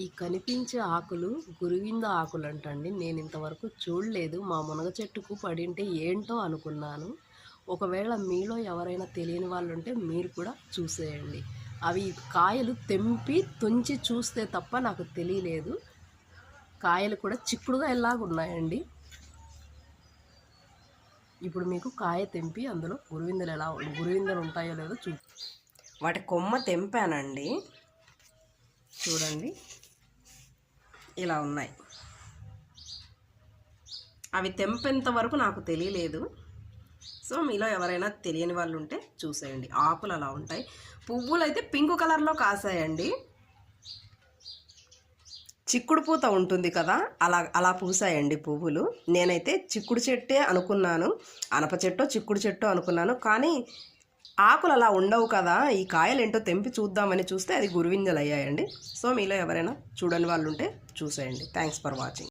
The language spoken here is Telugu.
ఈ కనిపించే ఆకులు గురువింద ఆకులు అంటండి. నేను ఇంతవరకు చూడలేదు. మా మునగ చెట్టుకు పడింటే ఏంటో అనుకున్నాను. ఒకవేళ మీలో ఎవరైనా తెలియని వాళ్ళు ఉంటే మీరు కూడా చూసేయండి. అవి కాయలు తెంపి తుంచి చూస్తే తప్ప నాకు తెలియలేదు. కాయలు కూడా చిక్కుడుగా ఎలాగున్నాయండి. ఇప్పుడు మీకు కాయ తెంపి అందులో గురువిందలు ఉంటాయో లేదో వాటి కొమ్మ తెంపానండి. చూడండి, ఇలా ఉన్నాయి. అవి తెంపేంత వరకు నాకు తెలియలేదు. సో మీలో ఎవరైనా తెలియని వాళ్ళు ఉంటే చూసేయండి. ఆకులు అలా ఉంటాయి. పువ్వులు అయితే పింక్ కలర్లో కాసాయండి. చిక్కుడు పూత ఉంటుంది కదా, అలా పూసాయండి పువ్వులు. నేనైతే చిక్కుడు చెట్టే అనుకున్నాను, అనప చెట్టో చిక్కుడు చెట్టో అనుకున్నాను. కానీ ఆకులు అలా ఉండవు కదా, ఈ కాయలు ఏంటో తెంపి చూద్దామని చూస్తే అది గురువిందలు అయ్యాయండి. సో మీలో ఎవరైనా చూడని వాళ్ళు ఉంటే చూసేయండి. Thanks for watching.